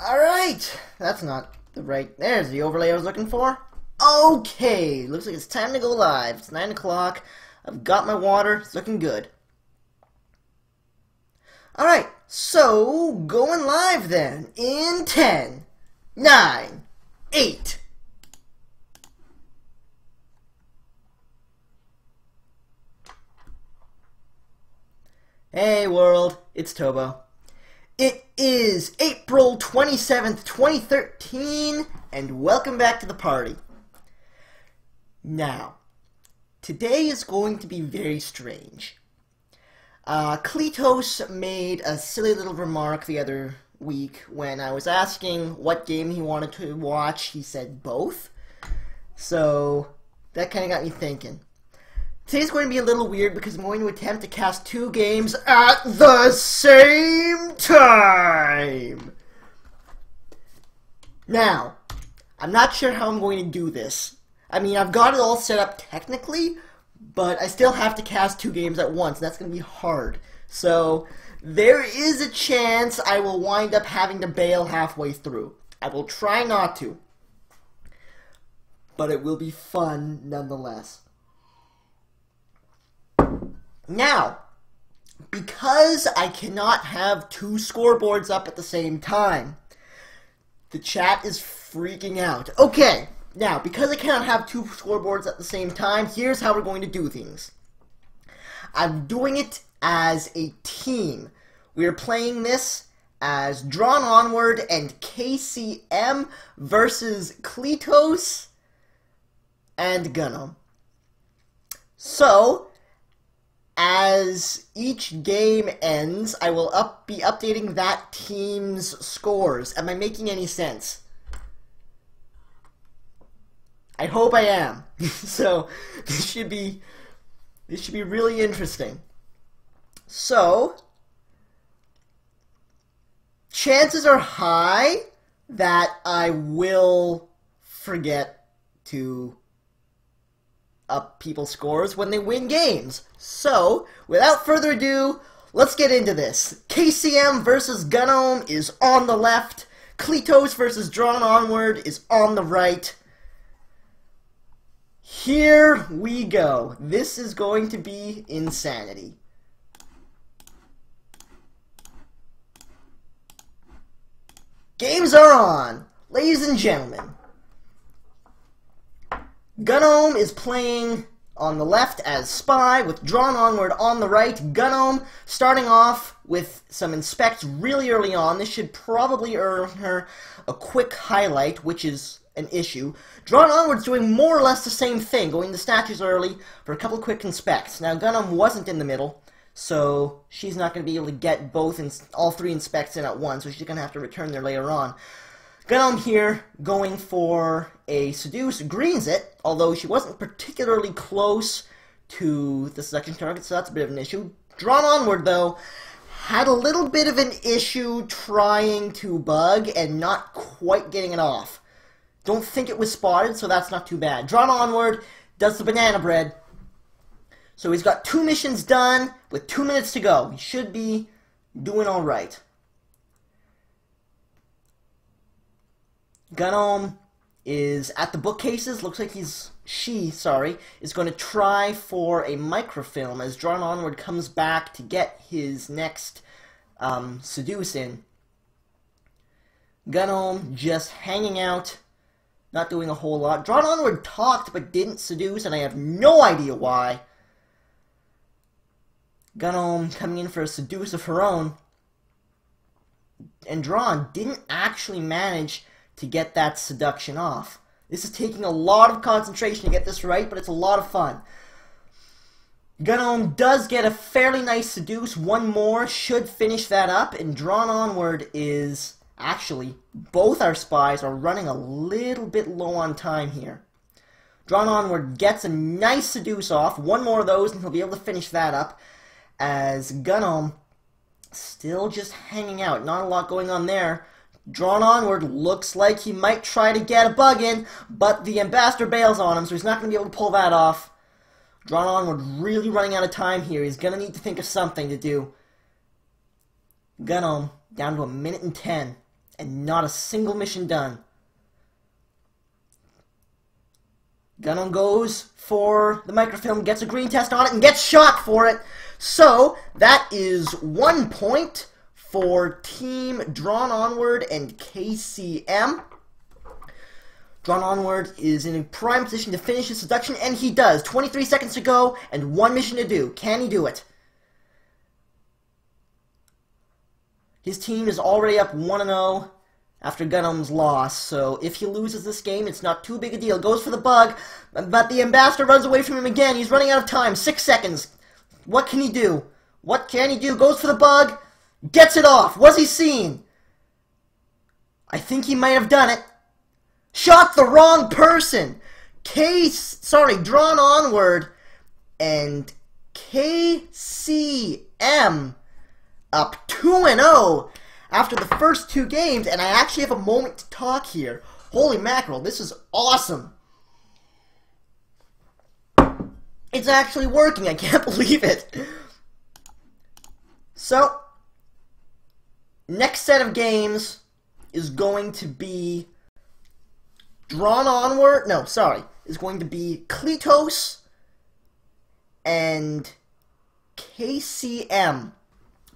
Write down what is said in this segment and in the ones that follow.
Alright, that's not the right... There's the overlay I was looking for. Okay, looks like it's time to go live. It's 9 o'clock. I've got my water. It's looking good. Alright, so going live then in 10, 9, 8. Hey world, it's Tobo. It is April 27th, 2013, and welcome back to the party. Now, today is going to be very strange. Cleetose made a silly little remark the other week when I was asking what game he wanted to watch. He said both. So, that kind of got me thinking. Today's going to be a little weird because I'm going to attempt to cast two games at the same time! Now, I'm not sure how I'm going to do this. I mean, I've got it all set up technically, but I still have to cast two games at once, and that's going to be hard. So, there is a chance I will wind up having to bail halfway through. I will try not to. But it will be fun nonetheless. Now, because I cannot have two scoreboards up at the same time, the chat is freaking out. Okay, now, because I cannot have two scoreboards at the same time, here's how we're going to do things. I'm doing it as a team. We are playing this as Gun0m and KCM versus Cleetose and Gun0m. So, as each game ends, I will be updating that team's scores. Am I making any sense? I hope I am. So, this should be really interesting. So, chances are high that I will forget to up people's scores when they win games. So, without further ado, let's get into this. KCM versus Gun0m is on the left. Cleetose versus Gun0m is on the right. Here we go. This is going to be insanity. Games are on, ladies and gentlemen. Gun0m is playing on the left as Spy, with Gun0m on the right. Gun0m starting off with some inspects really early on. This should probably earn her a quick highlight, which is an issue. Gun0m's doing more or less the same thing, going to statues early for a couple of quick inspects. Now, Gun0m wasn't in the middle, so she's not going to be able to get all three inspects in at once, so she's going to have to return there later on. Gun0m here going for a seduce, greens it, although she wasn't particularly close to the seduction target, so that's a bit of an issue. Gun0m, though, had a little bit of an issue trying to bug and not quite getting it off. Don't think it was spotted, so that's not too bad. Gun0m does the banana bread. So he's got 2 missions done with 2 minutes to go. He should be doing alright. Gun0m is at the bookcases. Looks like she is going to try for a microfilm as Gun0m comes back to get his next seduce in. Gun0m just hanging out, not doing a whole lot. Gun0m talked but didn't seduce, and I have no idea why. Gun0m coming in for a seduce of her own. And Gun0m didn't actually manage to get that seduction off. This is taking a lot of concentration to get this right, but it's a lot of fun. Gun0m does get a fairly nice seduce. One more should finish that up, and Gun0m is actually, both our spies are running a little bit low on time here. Gun0m gets a nice seduce off. One more of those, and he'll be able to finish that up, as Gun0m still just hanging out. Not a lot going on there. Gun0m looks like he might try to get a bug in, but the ambassador bails on him, so he's not going to be able to pull that off. Gun0m really running out of time here. He's going to need to think of something to do. Gun0m down to 1 minute and 10. and not a single mission done. Gun0m goes for the microfilm, gets a green test on it, and gets shot for it. So, that is 1 point for Team Drawn Onward and KCM. Drawn Onward is in a prime position to finish his seduction, and he does. 23 seconds to go, and 1 mission to do. Can he do it? His team is already up 1-0 after Gun0m's loss, so if he loses this game, it's not too big a deal. Goes for the bug, but the ambassador runs away from him again. He's running out of time. 6 seconds. What can he do? What can he do? Goes for the bug, gets it off. Was he seen? I think he might have done it. Shot the wrong person. Drawn Onward and KCM up 2-0 after the first 2 games, and I actually have a moment to talk here. Holy mackerel, this is awesome. It's actually working, I can't believe it. So, next set of games is going to be is going to be Cleetose and KCM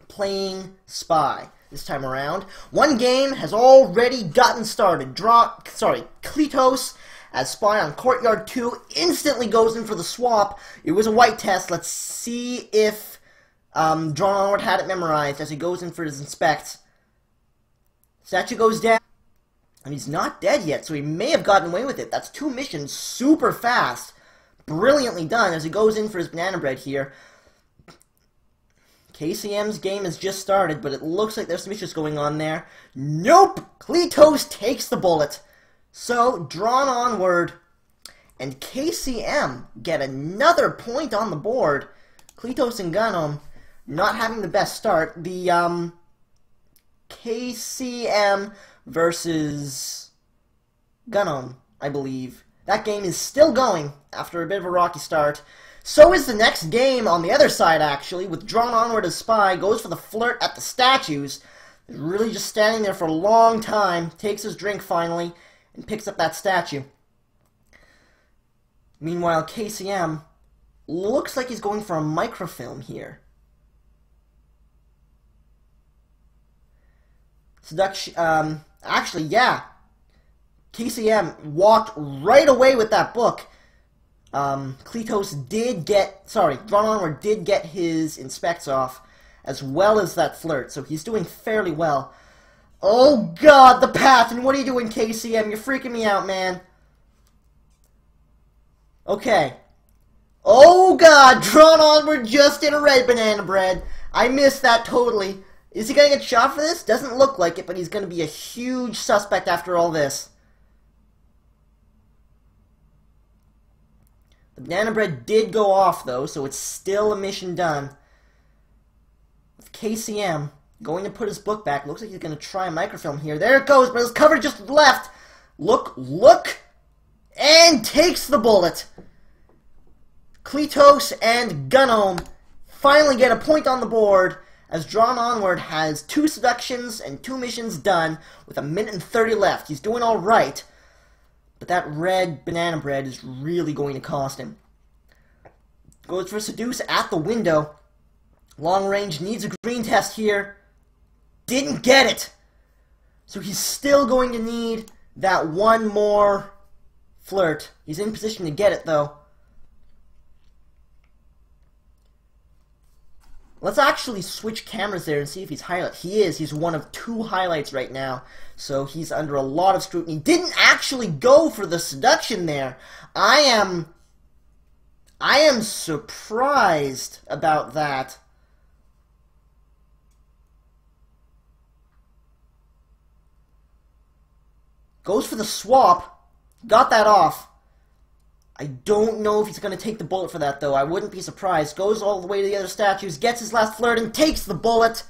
playing Spy this time around. 1 game has already gotten started. Cleetose as Spy on Courtyard 2 instantly goes in for the swap. It was a white test. Let's see if Drawn Onward had it memorized as he goes in for his inspect. Statue goes down. And he's not dead yet, so he may have gotten away with it. That's 2 missions super fast. Brilliantly done as he goes in for his banana bread here. KCM's game has just started, but it looks like there's some issues going on there. Nope! Cleetose takes the bullet. So, Drawn Onward and KCM get another point on the board. Cleetose and Gun0m not having the best start. The KCM versus Gun0m, I believe. That game is still going after a bit of a rocky start. So is the next game on the other side, actually, with Drawn Onward as Spy, goes for the flirt at the statues. He's really just standing there for a long time, takes his drink finally, and picks up that statue. Meanwhile, KCM looks like he's going for a microfilm here. Seduction, actually, yeah. KCM walked right away with that book. Cleetose did get, Drawn Onward did get his inspects off, as well as that flirt, so he's doing fairly well. Oh god, the path, and what are you doing, KCM? You're freaking me out, man. Okay. Oh god, Drawn Onward just in a red banana bread. I missed that totally. Is he gonna get shot for this? Doesn't look like it, but he's gonna be a huge suspect after all this. The banana bread did go off, though, so it's still a mission done. With KCM going to put his book back. Looks like he's going to try a microfilm here. There it goes, but his cover just left. Look, and takes the bullet. Cleetose and Gun0m finally get a point on the board, as Drawn Onward has 2 seductions and 2 missions done with 1:30 left. He's doing alright. But that red banana bread is really going to cost him. Goes for Seduce at the window. Long range needs a green test here. Didn't get it. So he's still going to need that 1 more flirt. He's in position to get it, though. Let's actually switch cameras there and see if he's highlight. He is. He's one of 2 highlights right now. So he's under a lot of scrutiny. Didn't actually go for the seduction there. I am surprised about that. Goes for the swap. Got that off. I don't know if he's going to take the bullet for that, though. I wouldn't be surprised. Goes all the way to the other statues, gets his last flirt, and takes the bullet.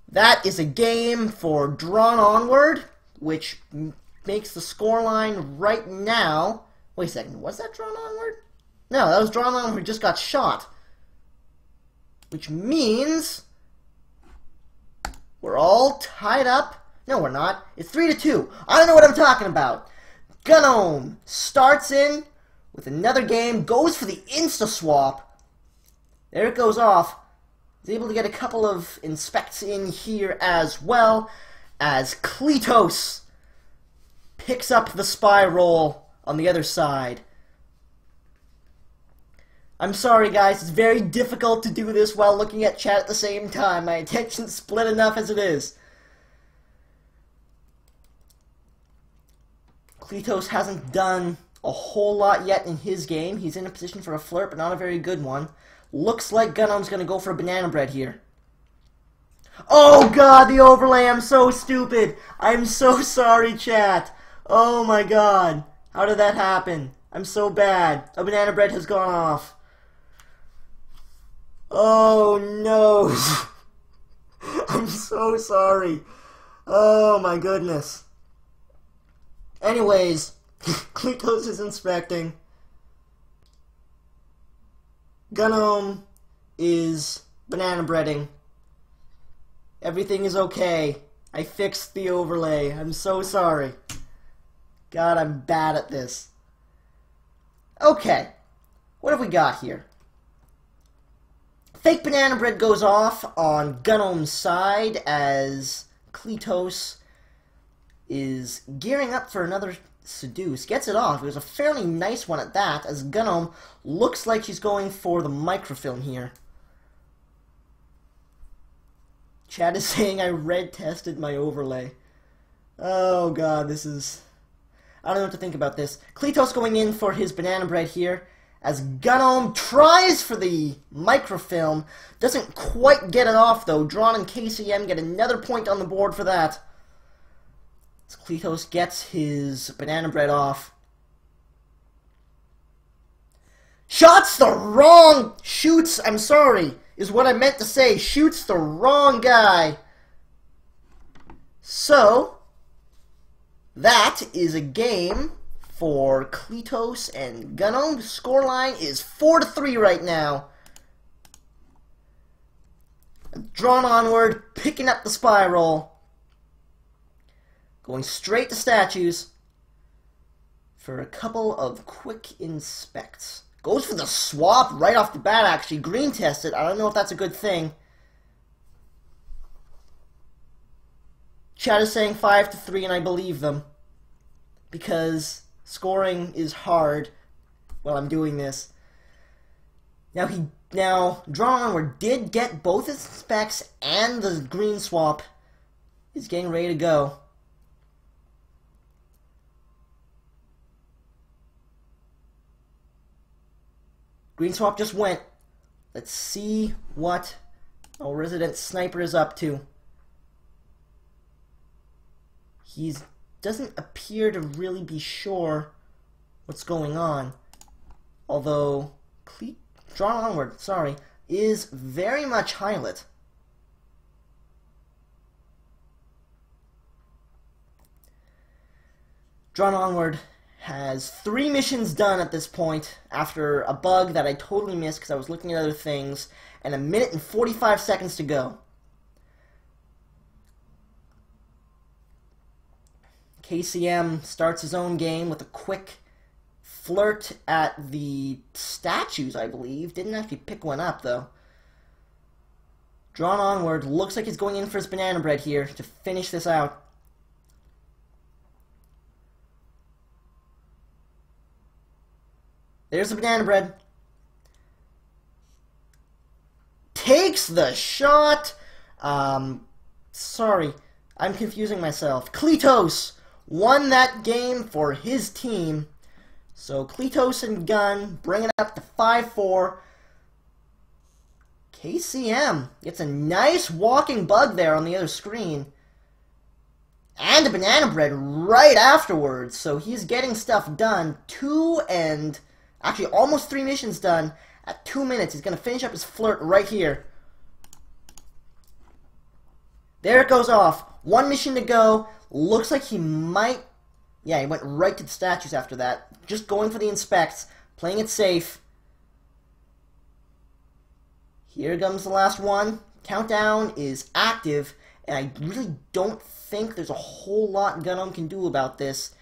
That is a game for Drawn Onward, which makes the scoreline right now. Wait a second, was that Drawn Onward? No, that was Drawn Onward who just got shot. Which means we're all tied up No, we're not. It's 3-2. I don't know what I'm talking about. Gun0m starts in with another game, goes for the insta-swap. There it goes off. He's able to get a couple of inspects in here as well, as Cleetose picks up the spy roll on the other side. I'm sorry guys, it's very difficult to do this while looking at chat at the same time. My attention's split enough as it is. Cleetose hasn't done a whole lot yet in his game. He's in a position for a flirt, but not a very good one. Looks like Gun0m's going to go for a banana bread here. Oh god, the overlay, I'm so stupid. I'm so sorry, chat. Oh my god. How did that happen? I'm so bad. A banana bread has gone off. Oh no. I'm so sorry. Oh my goodness. Anyways, Cleetose is inspecting. Gun0m is banana breading. Everything is okay. I fixed the overlay. I'm so sorry. God, I'm bad at this. Okay. What have we got here? Fake banana bread goes off on Gun0m's side as Cleetose is gearing up for another seduce. Gets it off. It was a fairly nice one at that, as Gun0m looks like she's going for the microfilm here. Chad is saying I red tested my overlay. Oh god, this is... I don't know what to think about this. Cleetose going in for his banana bread here, as Gun0m tries for the microfilm. Doesn't quite get it off though. Drawn and KCM get another point on the board for that. As Cleetose gets his banana bread off. Shoots the wrong... Shoots, I'm sorry, is what I meant to say. Shoots the wrong guy. So, that is a game for Cleetose and Gun0m. The scoreline is 4-3 right now. Drawn onward, picking up the spy roll. Going straight to statues for a couple of quick inspects. Goes for the swap right off the bat, actually. Green tested. I don't know if that's a good thing. Chat is saying 5-3, and I believe them. Because scoring is hard while I'm doing this. Now, Drawn Onward did get both his specs and the green swap. He's getting ready to go. Green swap just went. Let's see what our resident sniper is up to. He doesn't appear to really be sure what's going on. Although, Drawn Onward, sorry, is very much highlight. Drawn Onward has 3 missions done at this point after a bug that I totally missed because I was looking at other things, and 1 minute and 45 seconds to go. KCM starts his own game with a quick flirt at the statues, I believe. Didn't actually pick one up, though. Drawn Onward. Looks like he's going in for his banana bread here to finish this out. There's the banana bread. Takes the shot. Sorry. I'm confusing myself. Cleetose won that game for his team. So Cleetose and Gun bring it up to 5-4. KCM gets a nice walking bug there on the other screen. And a banana bread right afterwards. So he's getting stuff done. 2 and... Actually, almost 3 missions done at 2 minutes. He's going to finish up his flirt right here. There it goes off. 1 mission to go. Looks like he might... Yeah, he went right to the statues after that. Just going for the inspects. Playing it safe. Here comes the last one. Countdown is active. and I really don't think there's a whole lot Gun0m can do about this,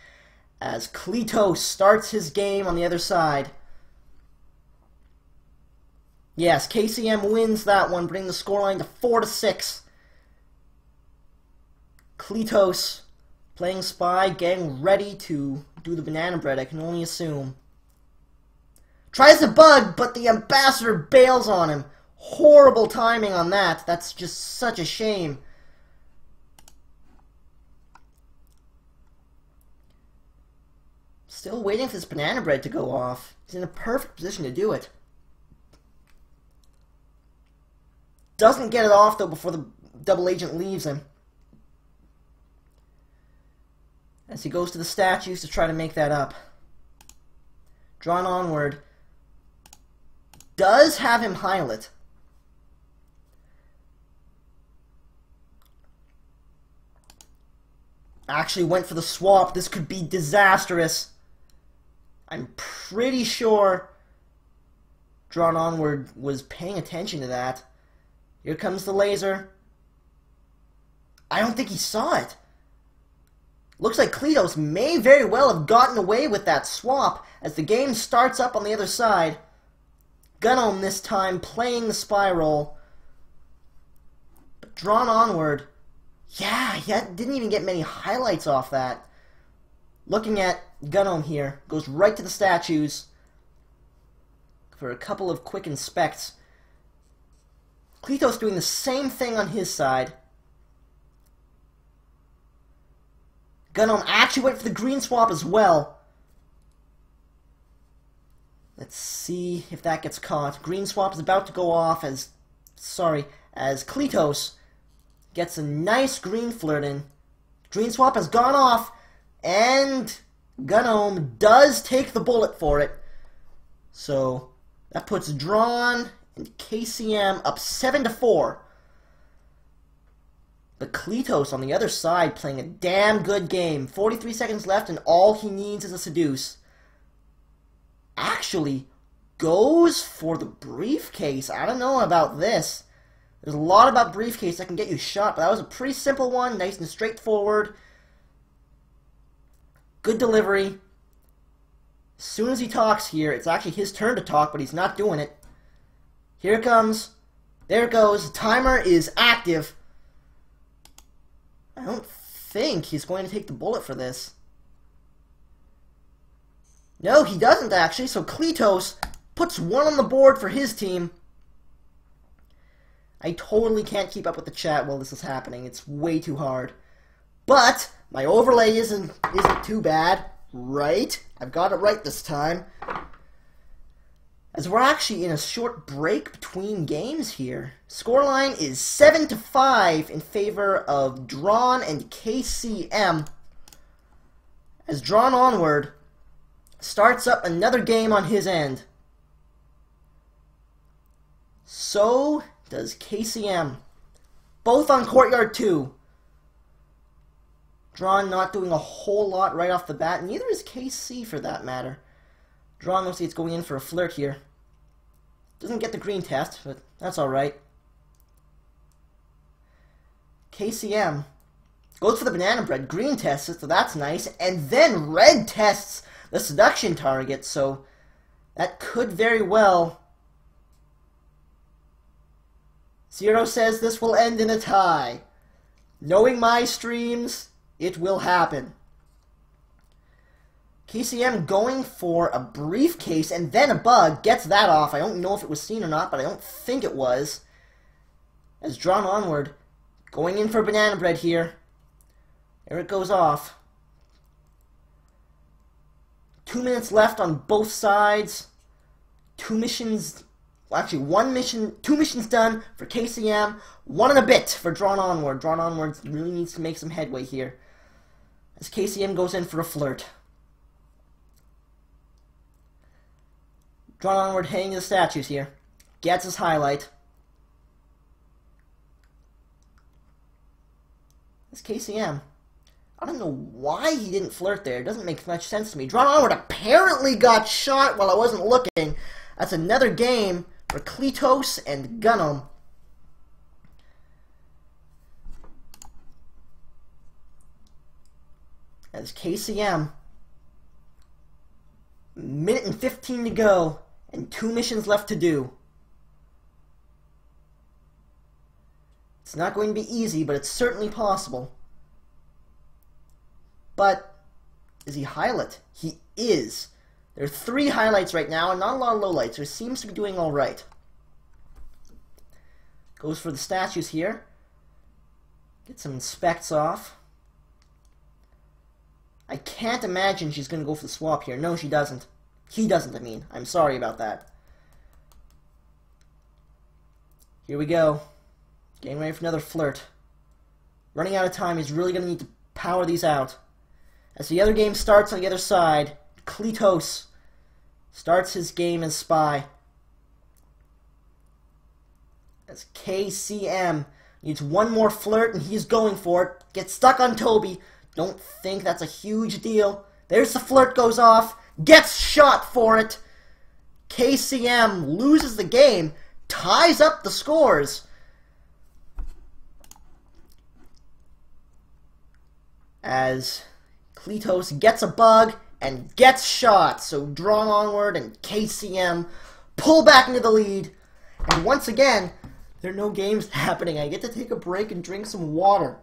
as Cleetose starts his game on the other side. Yes, KCM wins that one, bringing the scoreline to 4-6. Cleetose playing Spy, getting ready to do the banana bread, I can only assume. Tries to bug, but the Ambassador bails on him. Horrible timing on that. That's just such a shame. Still waiting for this banana bread to go off. He's in a perfect position to do it. Doesn't get it off, though, before the double agent leaves him. As he goes to the statues to try to make that up. Drawn onward. Does have him highlight. Actually went for the swap. This could be disastrous. I'm pretty sure Drawn Onward was paying attention to that. Here comes the laser. I don't think he saw it. Looks like Cleetose may very well have gotten away with that swap as the game starts up on the other side. Gun0m this time playing the spy role. But Drawn Onward, yeah, he didn't even get many highlights off that. Looking at Gun0m here, goes right to the statues for a couple of quick inspects. Cleetose doing the same thing on his side. Gun0m actually went for the green swap as well. Let's see if that gets caught. Green swap is about to go off as Cleetose gets a nice green flirt in. Green swap has gone off, and Gun0m does take the bullet for it. So that puts Drawn and KCM up 7-4. But Cleetose on the other side playing a damn good game. 43 seconds left, and all he needs is a seduce. Actually goes for the briefcase. I don't know about this. There's a lot about briefcase that can get you shot, but that was a pretty simple one. Nice and straightforward. Good delivery. As soon as he talks here, it's actually his turn to talk, but he's not doing it. Here it comes. There it goes. The timer is active. I don't think he's going to take the bullet for this. No, he doesn't actually, so Cleetose puts one on the board for his team. I totally can't keep up with the chat while this is happening. It's way too hard. But my overlay isn't too bad, right? I've got it right this time. As we're actually in a short break between games here. Scoreline is 7-5 in favor of Drawn and KCM. As Drawn Onward starts up another game on his end. So does KCM. Both on Courtyard 2. Drawn not doing a whole lot right off the bat. Neither is KC for that matter. Drawn looks like it's going in for a flirt here. Doesn't get the green test, but that's alright. KCM goes for the banana bread. Green tests it, so that's nice. And then red tests the seduction target, so that could very well. Zero says this will end in a tie. Knowing my streams, it will happen. KCM going for a briefcase and then a bug. Gets that off. I don't know if it was seen or not, but I don't think it was. As Drawn Onward, going in for banana bread here. There it goes off. 2 minutes left on both sides. 2 missions, well, actually two missions done for KCM. 1 and a bit for Drawn Onward. Drawn Onward really needs to make some headway here. As KCM goes in for a flirt. Drawn Onward heading to the statues here. Gets his highlight. It's KCM. I don't know why he didn't flirt there. It doesn't make much sense to me. Drawn Onward apparently got shot while I wasn't looking. That's another game for Cleetose and Gun0m. as KCM, minute and 15 to go, and 2 missions left to do. It's not going to be easy, but it's certainly possible. But is he highlight? He is. There are 3 highlights right now, and not a lot of lowlights, so he seems to be doing alright. Goes for the statues here. Get some inspects off. I can't imagine she's going to go for the swap here. No, she doesn't. He doesn't, I mean. I'm sorry about that. Here we go. Getting ready for another flirt. Running out of time. He's really going to need to power these out. As the other game starts on the other side, Cleetose starts his game as spy. As KCM needs one more flirt, and he's going for it. Gets stuck on Toby. Don't think that's a huge deal. There's the flirt, goes off. Gets shot for it. KCM loses the game. Ties up the scores. As Cleetose gets a bug and gets shot. So drawn onward, and KCM pull back into the lead. And once again, there are no games happening. I get to take a break and drink some water.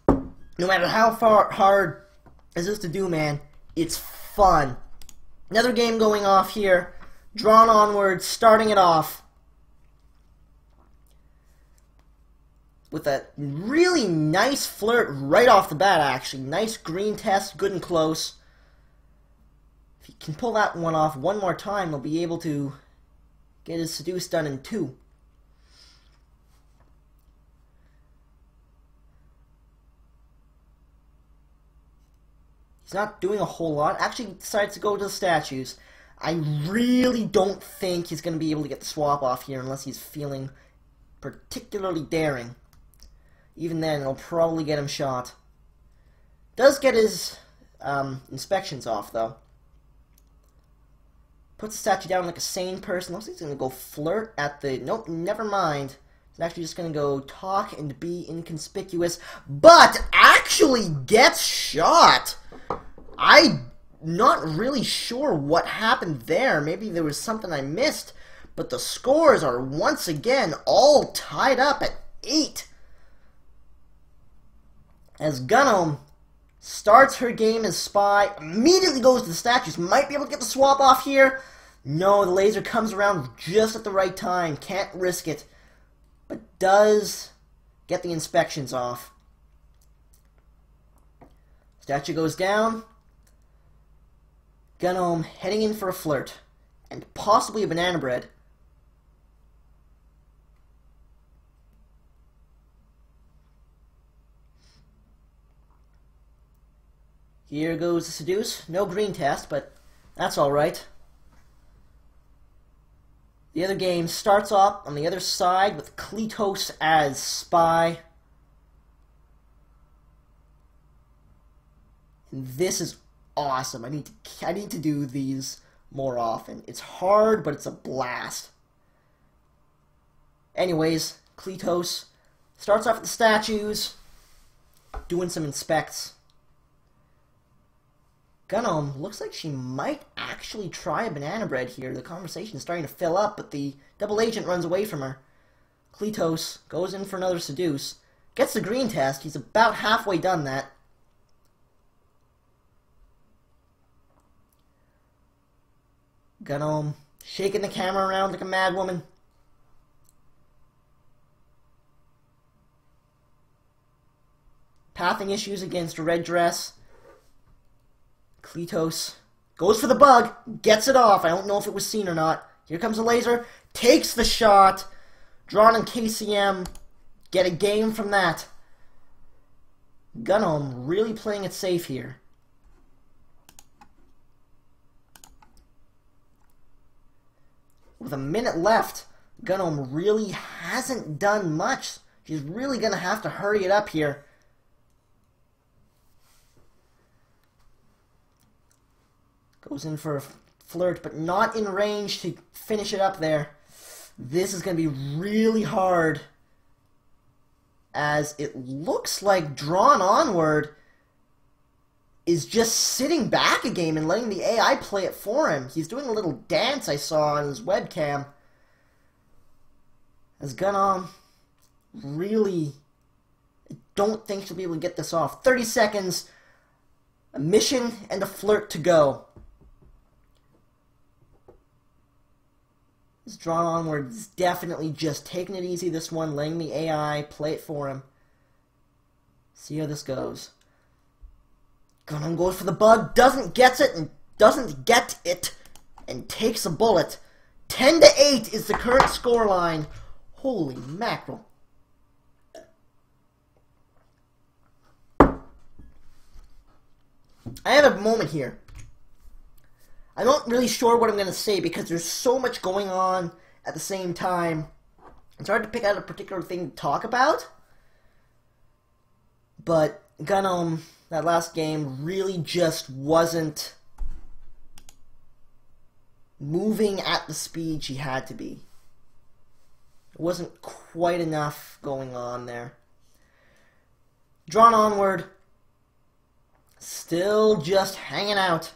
No matter how hard this is to do, man, it's fun. Another game going off here. Drawn onward, starting it off with a really nice flirt right off the bat, actually. Nice green test, good and close. If he can pull that one off one more time, he'll be able to get his seduce done in 2. He's not doing a whole lot. Actually decides to go to the statues. I really don't think he's going to be able to get the swap off here unless he's feeling particularly daring. Even then, it'll probably get him shot. Does get his inspections off, though. Puts the statue down like a sane person. Looks like he's going to go flirt at the... Nope, never mind. He's actually just going to go talk and be inconspicuous. But actually gets shot! I'm not really sure what happened there. Maybe there was something I missed. But the scores are once again all tied up at 8. As Gun0m starts her game as spy, immediately goes to the statues. Might be able to get the swap off here. No, the laser comes around just at the right time. Can't risk it. But does get the inspections off. Statue goes down. Gun0m heading in for a flirt. And possibly a banana bread. Here goes the seduce. No green test, but that's alright. The other game starts off on the other side with Cleetose as spy. And this is awesome. I need to do these more often. It's hard, but it's a blast. Anyways, Cleetose starts off with the statues, doing some inspects. Gun0m looks like she might actually try a banana bread here. The conversation is starting to fill up, but the double agent runs away from her. Cleetose goes in for another seduce. Gets the green test. He's about halfway done that. Gun0m shaking the camera around like a mad woman. Pathing issues against a red dress. Cleetose goes for the bug, gets it off. I don't know if it was seen or not. Here comes a laser, takes the shot. Drawn and KCM get a game from that. Gun0m really playing it safe here. With a minute left, Gun0m really hasn't done much. She's really going to have to hurry it up here. Goes in for a flirt, but not in range to finish it up there. This is going to be really hard as it looks like Drawn Onward is just sitting back a game and letting the AI play it for him. He's doing a little dance I saw on his webcam. As Gun0m really don't think she'll be able to get this off. 30 seconds, a mission and a flirt to go. This Drawn Onward is definitely just taking it easy this one, letting the AI play it for him. See how this goes. Gun0m goes for the bug, doesn't get it, and takes a bullet. 10-8 is the current scoreline. Holy mackerel. I have a moment here. I'm not really sure what I'm going to say because there's so much going on at the same time. It's hard to pick out a particular thing to talk about. But Gun0m, that last game, really just wasn't moving at the speed she had to be. It wasn't quite enough going on there. Drawn Onward, still just hanging out.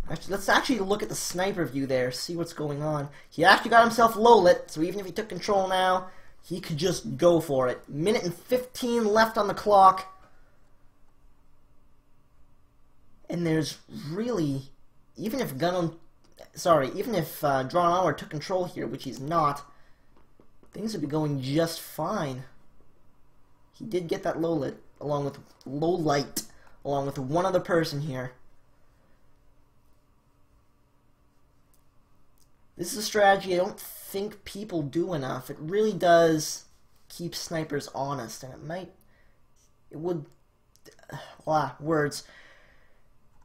Actually, let's actually look at the sniper view there, see what's going on. He actually got himself low-lit, so even if he took control now, he could just go for it. Minute and 15 left on the clock. And there's really, even if Drawn Onward took control here, which he's not, things would be going just fine. He did get that low light, along with one other person here. This is a strategy I don't think people do enough. It really does keep snipers honest, and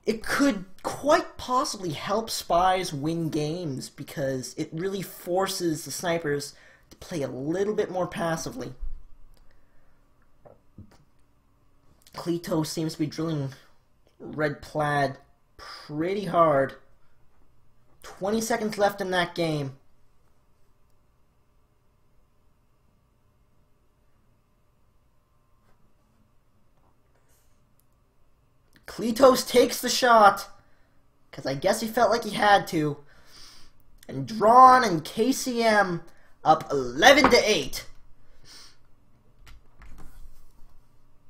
it could quite possibly help spies win games because it really forces the snipers to play a little bit more passively. Cleetose seems to be drilling red plaid pretty hard. 20 seconds left in that game. Cleetose takes the shot, because I guess he felt like he had to. And Drawn and KCM up 11-8.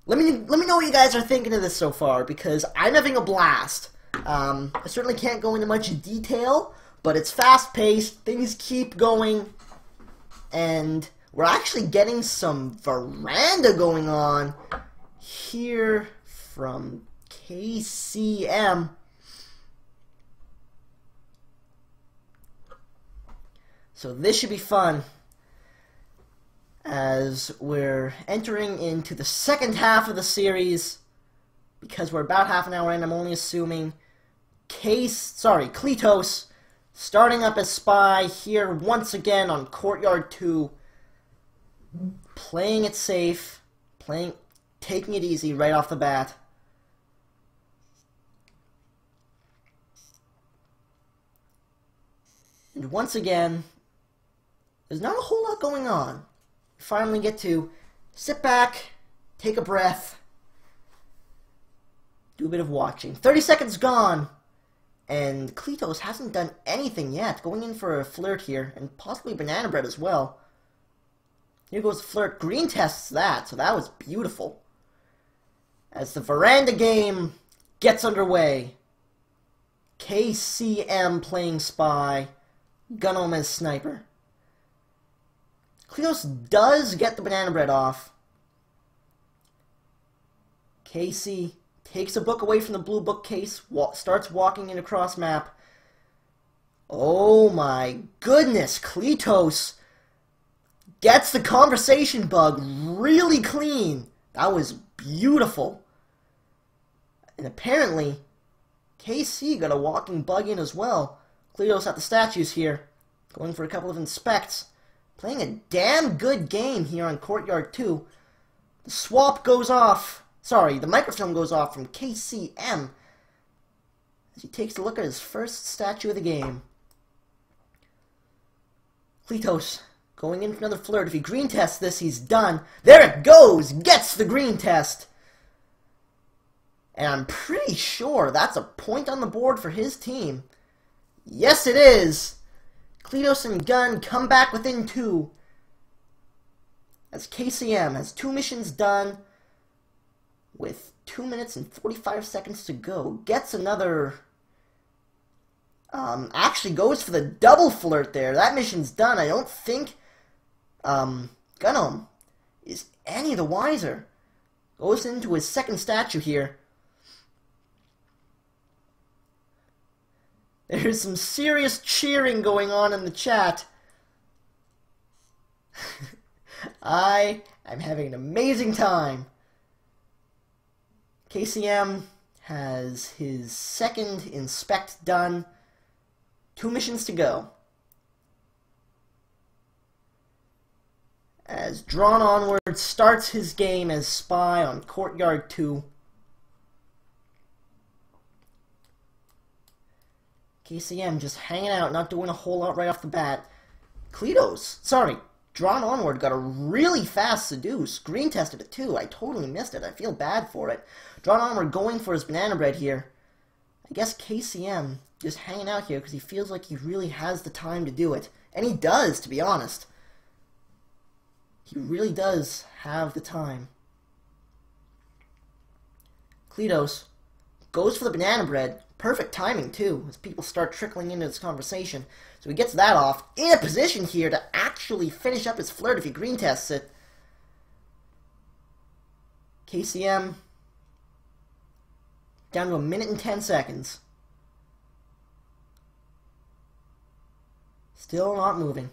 Let me know what you guys are thinking of this so far, because I'm having a blast. I certainly can't go into much detail, but it's fast-paced, things keep going, and we're actually getting some veranda going on here from KCM. So this should be fun as we're entering into the second half of the series. Because we're about half an hour in, I'm only assuming Cleetose starting up as spy here once again on Courtyard 2. Playing it safe, taking it easy right off the bat. And once again, there's not a whole lot going on. You finally get to sit back, take a breath, do a bit of watching. 30 seconds gone, and Cleetose hasn't done anything yet. Going in for a flirt here, and possibly banana bread as well. Here goes the flirt. Green tests that, so that was beautiful. As the veranda game gets underway. KCM playing spy, Gun0m as sniper. Cleetose does get the banana bread off. KC takes a book away from the blue bookcase, starts walking in across map. Oh my goodness, Cleetose gets the conversation bug really clean. That was beautiful. And apparently, KC got a walking bug in as well. Cleetose at the statues here, going for a couple of inspects. Playing a damn good game here on Courtyard 2. The swap goes off. Sorry, the microfilm goes off from KCM as he takes a look at his first statue of the game. Cleetose Going in for another flirt. If he green tests this, he's done. There it goes! Gets the green test! And I'm pretty sure that's a point on the board for his team. Yes, it is! Cleetose and Gun come back within 2. As KCM has 2 missions done with 2 minutes and 45 seconds to go. Gets another... actually goes for the double flirt there. That mission's done. I don't think Gun0m is any the wiser. Goes into his second statue here. There's some serious cheering going on in the chat. I am having an amazing time. KCM has his second inspect done. 2 missions to go. As Drawn Onward starts his game as spy on Courtyard 2. KCM just hanging out, not doing a whole lot right off the bat. Drawn Onward got a really fast seduce. Green tested it too. I totally missed it. I feel bad for it. Drawn Onward going for his banana bread here. I guess KCM just hanging out here because he feels like he really has the time to do it. And he does, to be honest. He really does have the time. Cleetose goes for the banana bread. Perfect timing, too, as people start trickling into this conversation. So he gets that off. In a position here to actually finish up his flirt if he green tests it. KCM down to 1 minute and 10 seconds. Still not moving.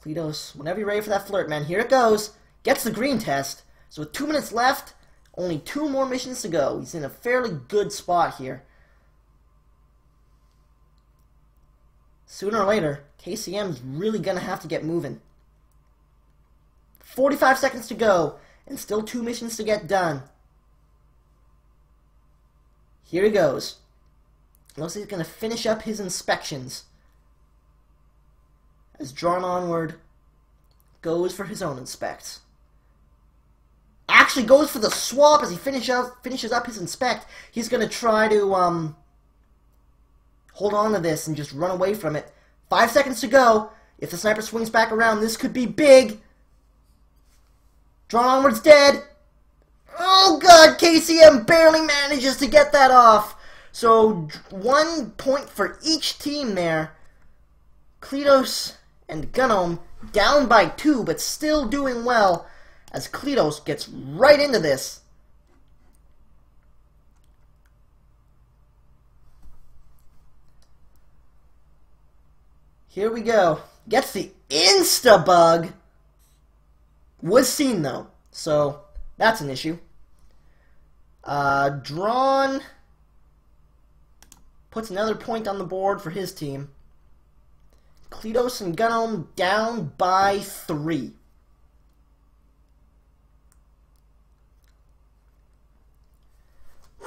Cleetose, whenever you're ready for that flirt, man, here it goes. Gets the green test. So with 2 minutes left, only 2 more missions to go. He's in a fairly good spot here. Sooner or later, KCM's really going to have to get moving. 45 seconds to go, and still 2 missions to get done. Here he goes. Looks like he's going to finish up his inspections. As Drawn Onward goes for his own inspects. Actually goes for the swap as he finishes up his inspect. He's going to try to hold on to this and just run away from it. 5 seconds to go. If the sniper swings back around, this could be big. Drawn Onward's dead. Oh god, KCM barely manages to get that off. So 1 point for each team there. Cleetose and Gun0m down by 2, but still doing well as Cleetose gets right into this. Here we go. Gets the insta-bug. Was seen though, so that's an issue. Drawn puts another point on the board for his team. Cleetose and Gun0m down by 3.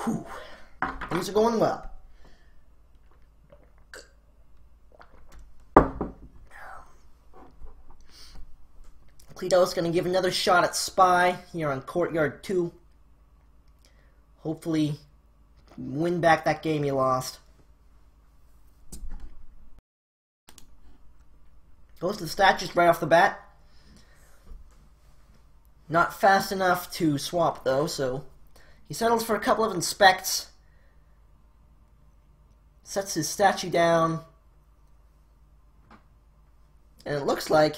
Whew. Things are going well. Cleetose going to give another shot at Spy here on Courtyard 2. Hopefully win back that game he lost. Goes to the statues right off the bat. Not fast enough to swap though, so he settles for a couple of inspects. Sets his statue down. And it looks like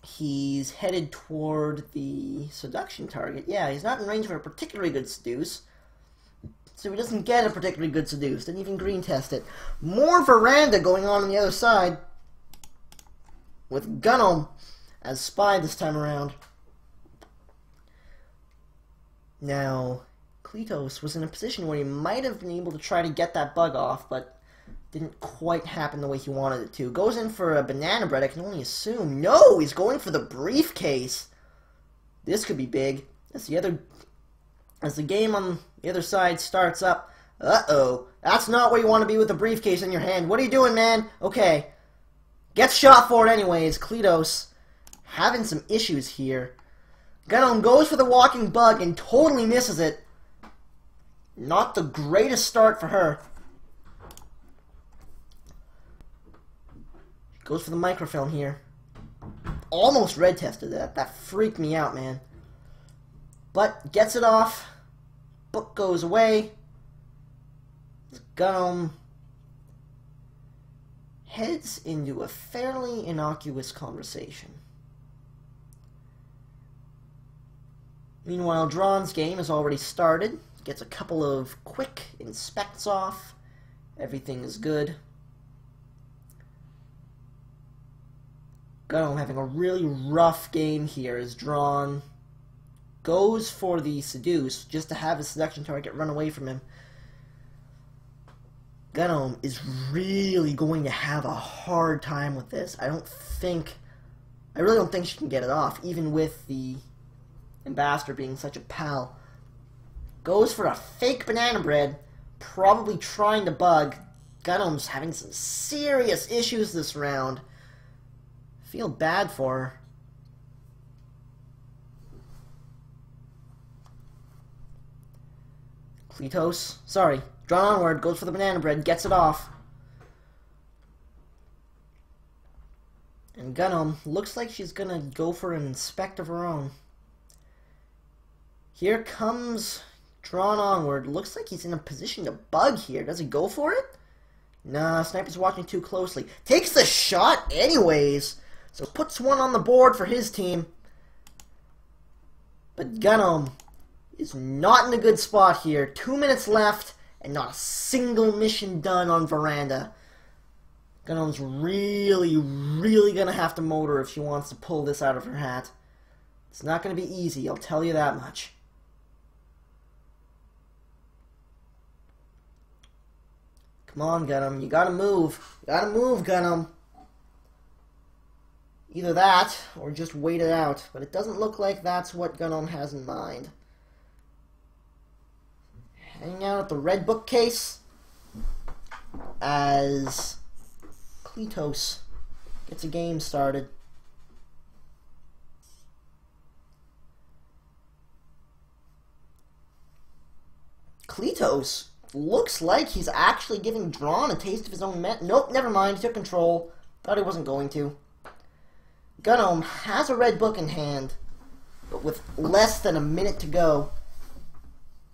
he's headed toward the seduction target. Yeah, he's not in range for a particularly good seduce. So he doesn't get a particularly good seduce. Didn't even green test it. More veranda going on the other side. With Gun0m as spy this time around. Now, Cleetose was in a position where he might have been able to try to get that bug off, but didn't quite happen the way he wanted it to. Goes in for a banana bread, I can only assume. No, he's going for the briefcase. This could be big. As the game on the other side starts up. Uh-oh. That's not where you want to be with a briefcase in your hand. What are you doing, man? Okay. Gets shot for it anyways. Cleetose having some issues here. Gun0m goes for the walking bug and totally misses it. Not the greatest start for her. Goes for the microfilm here. Almost red tested that. That freaked me out, man. But gets it off. Book goes away. Gun0m heads into a fairly innocuous conversation. Meanwhile, Drawn's game has already started. Gets a couple of quick inspects off. Everything is good. Gun0m having a really rough game here as Drawn goes for the seduce just to have his seduction target run away from him. Gun0m is really going to have a hard time with this. I really don't think she can get it off, even with the ambassador being such a pal. Goes for a fake banana bread, probably trying to bug. Gun0m's having some serious issues this round. Feel bad for her. Cleetose, sorry, Drawn onward, goes for the banana bread, gets it off. And Gun0m looks like she's gonna go for an inspect of her own. Here comes Drawn onward. Looks like he's in a position to bug here. Does he go for it? Nah, Sniper's watching too closely. Takes the shot anyways. So puts one on the board for his team. But Gun0m is not in a good spot here. 2 minutes left and not a single mission done on Veranda. Gun0m's really gonna have to motor if she wants to pull this out of her hat. It's not gonna be easy, I'll tell you that much. Come on, Gun0m, you gotta move. You gotta move, Gun0m. Either that, or just wait it out. But it doesn't look like that's what Gun0m has in mind. Hanging out at the red bookcase as Cleetose gets a game started. Cleetose looks like he's actually giving Drawn a taste of his own Nope, never mind, he took control. Thought he wasn't going to. Gun0m has a red book in hand, but with less than a minute to go,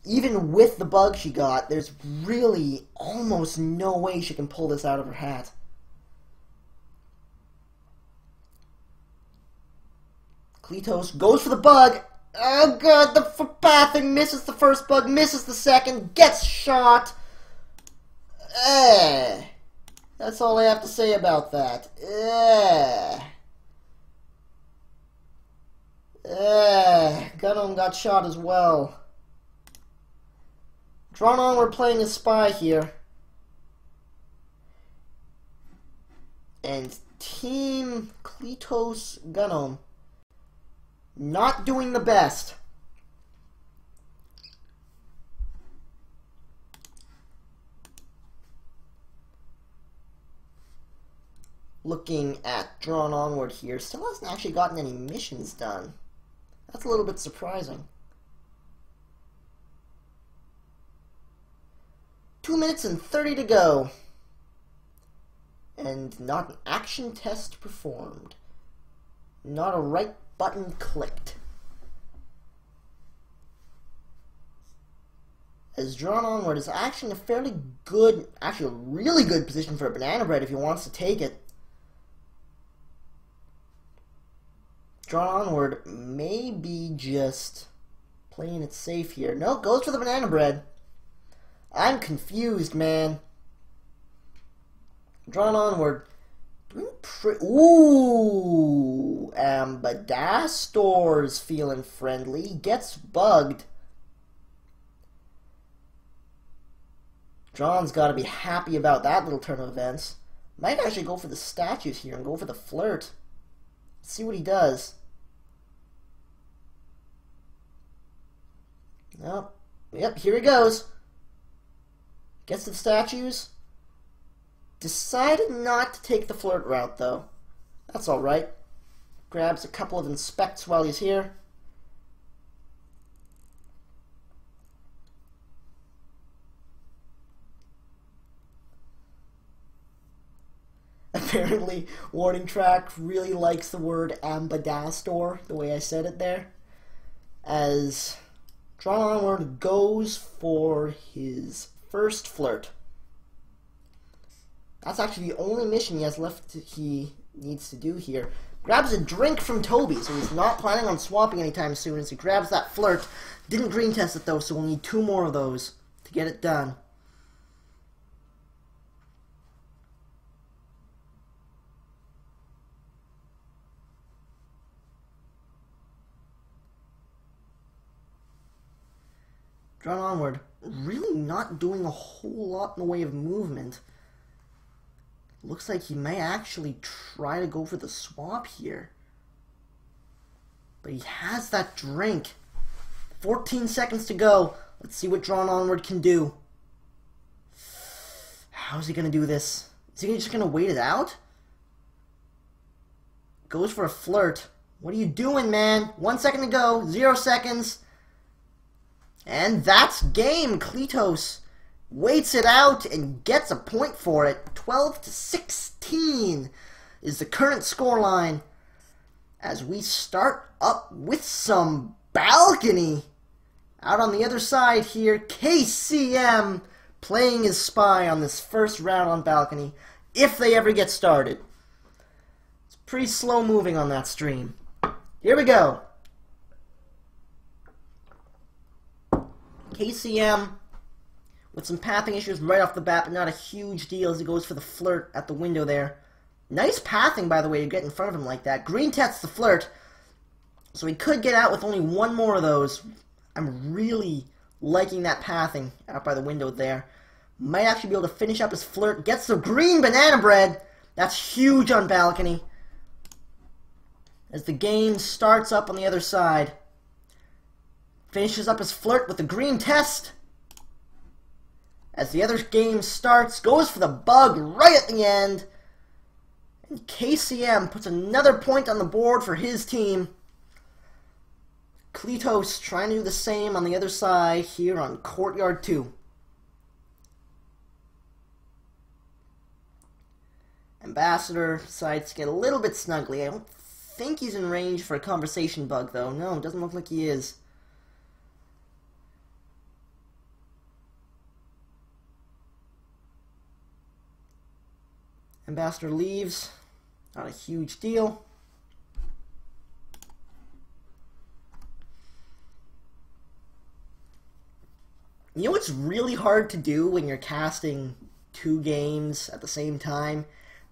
even with the bug she got, there's really almost no way she can pull this out of her hat. Cleetose goes for the bug. Oh god, the pathing misses the first bug, misses the second, gets shot. That's all I have to say about that. Gun0m got shot as well. Drawn on, we're playing a spy here. And Team Cleetose Gun0m not doing the best. Looking at Drawn onward here, still hasn't actually gotten any missions done. That's a little bit surprising. 2 minutes and 30 to go. And not an action test performed. Not a right button clicked. As Drawn onward is actually in a fairly good, actually a really good position for a banana bread if he wants to take it. Drawn onward may be just playing it safe here. No, goes for the banana bread. I'm confused, man. Drawn onward. Ooh, Ambassador's feeling friendly. Gets bugged. Drawn's got to be happy about that little turn of events. Might actually go for the statues here and go for the flirt. See what he does. Oh, yep, here he goes. Gets to the statues. Decided not to take the flirt route, though. That's alright. Grabs a couple of inspects while he's here. Apparently, Warning Track really likes the word ambidastor, the way I said it there. As Drawn Onward goes for his first flirt. That's actually the only mission he has left he needs to do here. Grabs a drink from Toby, so he's not planning on swapping anytime soon as he grabs that flirt. Didn't green test it though, so we'll need 2 more of those to get it done. Drawn Onward, really not doing a whole lot in the way of movement. Looks like he may actually try to go for the swap here. But he has that drink. 14 seconds to go. Let's see what Drawn Onward can do. How's he going to do this? Is he just going to wait it out? Goes for a flirt. What are you doing, man? 1 second to go. 0 seconds. And that's game. Cleetose waits it out and gets a point for it. 12-16 is the current scoreline as we start up with some balcony. Out on the other side here, KCM playing his spy on this first round on balcony, if they ever get started. It's pretty slow moving on that stream. Here we go. KCM with some pathing issues right off the bat, but not a huge deal as he goes for the flirt at the window there. Nice pathing, by the way, to get in front of him like that. Green tests the flirt, so he could get out with only 1 more of those. I'm really liking that pathing out by the window there. Might actually be able to finish up his flirt. Gets the green banana bread. That's huge on balcony. As the game starts up on the other side. Finishes up his flirt with the green test. As the other game starts, goes for the bug right at the end. And KCM puts another point on the board for his team. Cleetose trying to do the same on the other side here on Courtyard 2. Ambassador decides to get a little bit snuggly. I don't think he's in range for a conversation bug, though. No, it doesn't look like he is. Ambassador leaves. Not a huge deal. You know what's really hard to do when you're casting 2 games at the same time?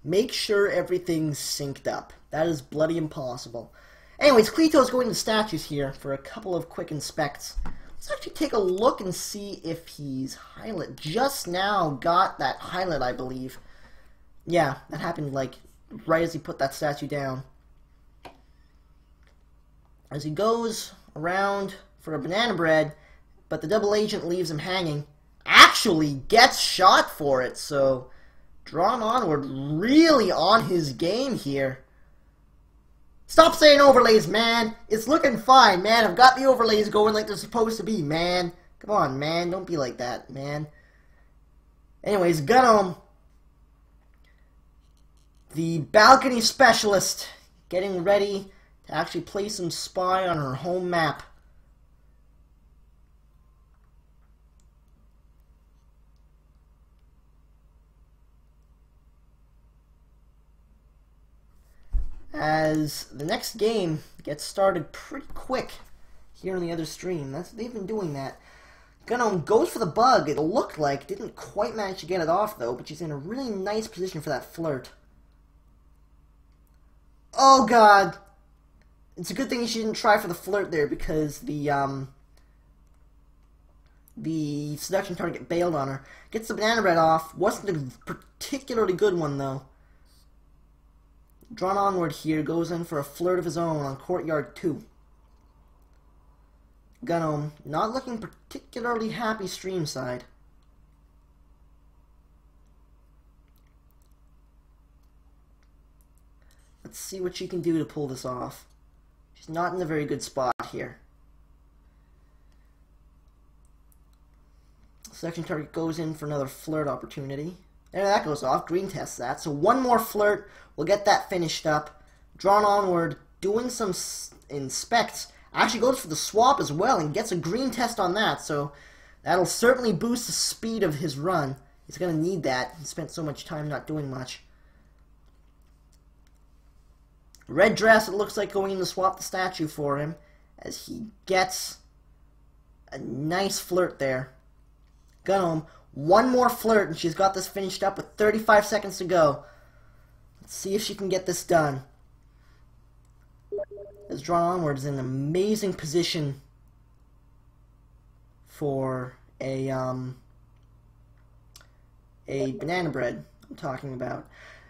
Make sure everything's synced up. That is bloody impossible. Anyways, Cleetose going to statues here for a couple of quick inspects. Let's actually take a look and see if he's highlight. Just now got that highlight, I believe. Yeah, that happened like right as he put that statue down. As he goes around for a banana bread, but the double agent leaves him hanging. Actually gets shot for it, so Drawn Onward really on his game here. Stop saying overlays, man. It's looking fine, man. I've got the overlays going like they're supposed to be, man. Come on, man. Don't be like that, man. Anyways, Gun0m, the balcony specialist, getting ready to actually place some spy on her home map. As the next game gets started pretty quick here on the other stream. They've been doing that. Gun0m goes for the bug, it looked like. Didn't quite manage to get it off, though, but she's in a really nice position for that flirt. Oh, God. It's a good thing she didn't try for the flirt there, because the seduction target bailed on her. Gets the banana bread off. Wasn't a particularly good one, though. Drawn Onward here goes in for a flirt of his own on Courtyard 2. Gun0m not looking particularly happy stream side. Let's see what she can do to pull this off. She's not in a very good spot here. Section target goes in for another flirt opportunity. There, that goes off. Green tests that. So one more flirt. We'll get that finished up. Drawn onward. Doing some inspects. Actually goes for the swap as well and gets a green test on that. So that'll certainly boost the speed of his run. He's going to need that. He spent so much time not doing much. Red dress, it looks like going in to swap the statue for him. As he gets a nice flirt there. Gun0m, one more flirt and she's got this finished up with 35 seconds to go. Let's see if she can get this done. As Drawn Onward is in an amazing position for a banana bread I'm talking about.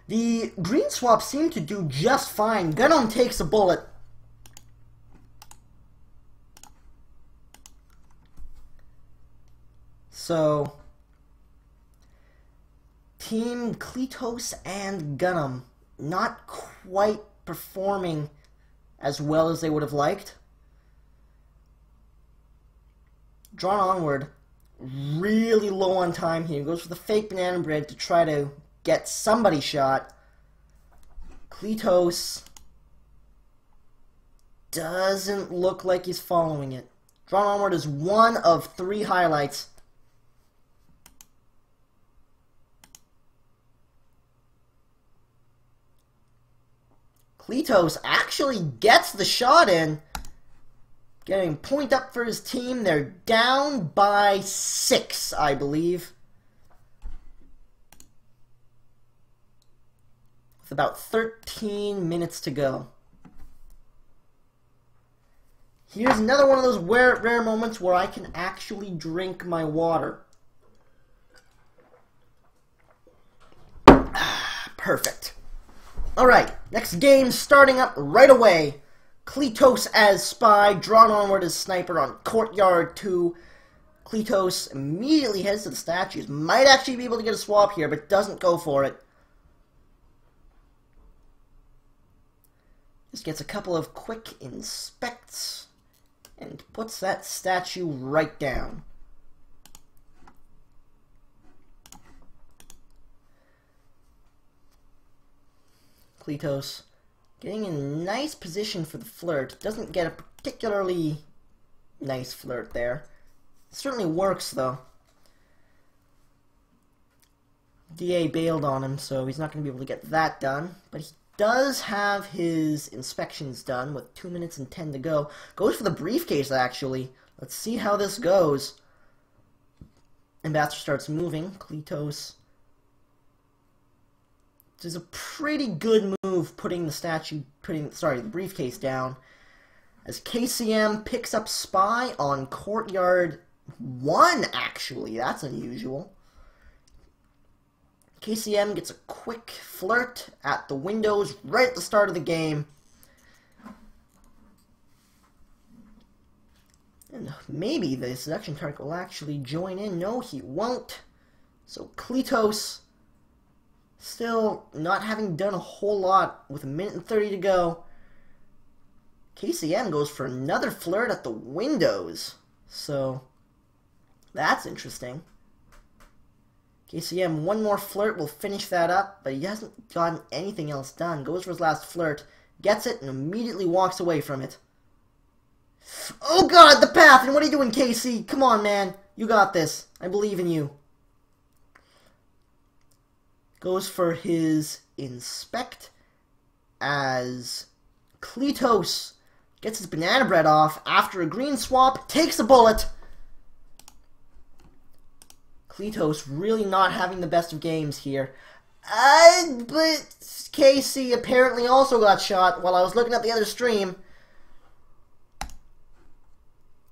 The green swap seemed to do just fine. Gun0m takes a bullet. So, Team Cleetose and Gun0m not quite performing as well as they would have liked. Drawn Onward, really low on time here. Goes for the fake banana bread to try to get somebody shot. Cleetose doesn't look like he's following it. Drawn Onward is one of 3 highlights. Cleetose actually gets the shot in. Getting point up for his team. They're down by 6, I believe. With about 13 minutes to go. Here's another one of those rare moments where I can actually drink my water. Perfect. Alright, next game starting up right away. Cleetose as spy, Drawn Onward as sniper on Courtyard 2. Cleetose immediately heads to the statues. Might actually be able to get a swap here, but doesn't go for it. Just gets a couple of quick inspects and puts that statue right down. Cleetose getting in a nice position for the flirt. Doesn't get a particularly nice flirt there. Certainly works though. DA bailed on him, so he's not going to be able to get that done. But he does have his inspections done with 2 minutes and 10 to go. Goes for the briefcase actually. Let's see how this goes. Ambassador starts moving. Cleetose does a pretty good move putting the briefcase down. As KCM picks up spy on Courtyard 1, actually. That's unusual. KCM gets a quick flirt at the windows right at the start of the game. And maybe the seduction target will actually join in. No, he won't. So Cleetose, still not having done a whole lot with 1 minute and 30 to go. KCM goes for another flirt at the windows. So, that's interesting. KCM, one more flirt will finish that up, but he hasn't gotten anything else done. Goes for his last flirt, gets it, and immediately walks away from it. Oh god, the path! And what are you doing, KC? Come on, man. You got this. I believe in you. Goes for his inspect as Cleetose gets his banana bread off after a green swap, takes a bullet. Cleetose really not having the best of games here. But KC apparently also got shot while I was looking at the other stream.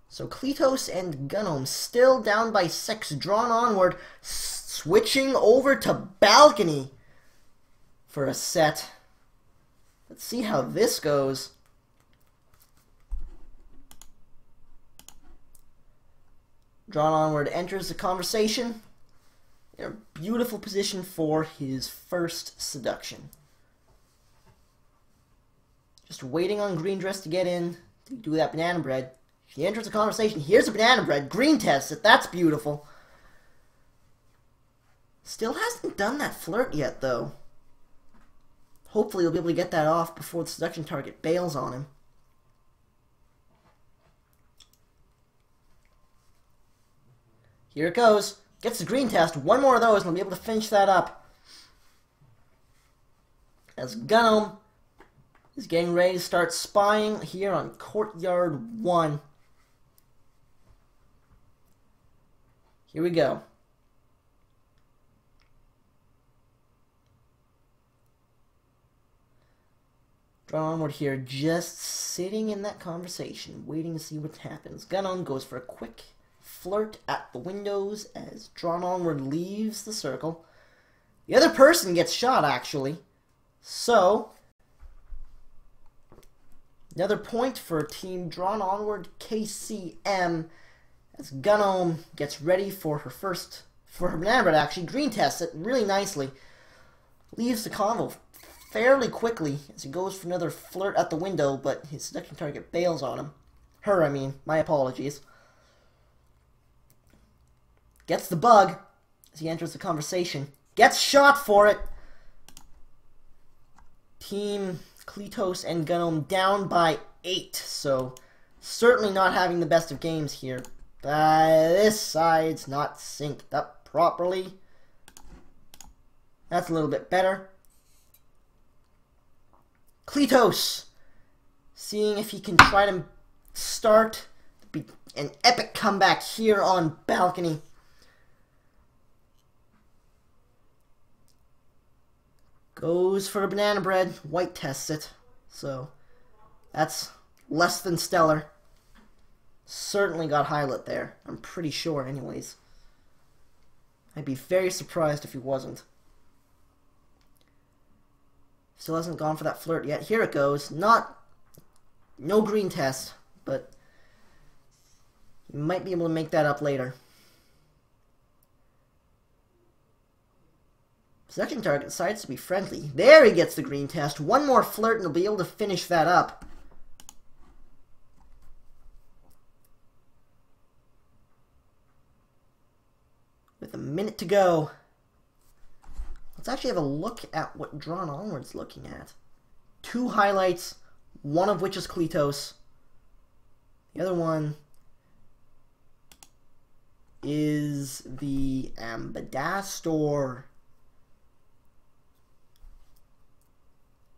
So Cleetose and Gun0m still down by 6, Drawn Onward, switching over to balcony for a set. Let's see how this goes. Drawn Onward enters the conversation in a beautiful position for his first seduction. Just waiting on green dress to get in to do that banana bread. She enters the conversation. Here's a banana bread. Green tests it. That's beautiful. Still hasn't done that flirt yet, though. Hopefully he'll be able to get that off before the seduction target bails on him. Here it goes. Gets the green test. One more of those and he'll be able to finish that up. As Gun0m is getting ready to start spying here on Courtyard 1. Here we go. Drawn onward here, just sitting in that conversation, waiting to see what happens. Gun0m goes for a quick flirt at the windows as Drawn Onward leaves the circle. The other person gets shot, actually. So, another point for Team Drawn Onward KCM as Gun0m gets ready for her banana bread, actually. Green tests it really nicely. Leaves the convo fairly quickly as he goes for another flirt at the window, but his seduction target bails on him. Her, I mean. My apologies. Gets the bug as he enters the conversation. Gets shot for it. Team Cleetose and Gun0m down by 8, so certainly not having the best of games here. This side's not synced up properly. That's a little bit better. Cleetose, seeing if he can try to start an epic comeback here on balcony. Goes for a banana bread. White tests it. So, that's less than stellar. Certainly got highlight there. I'm pretty sure, anyways. I'd be very surprised if he wasn't. Still hasn't gone for that flirt yet. Here it goes. No green test, but you might be able to make that up later. Seduction target decides to be friendly. There he gets the green test. One more flirt and he'll be able to finish that up. With a minute to go. Let's actually have a look at what Drawn Onward's looking at. 2 highlights, one of which is Cleetose. The other one is the Ambassador.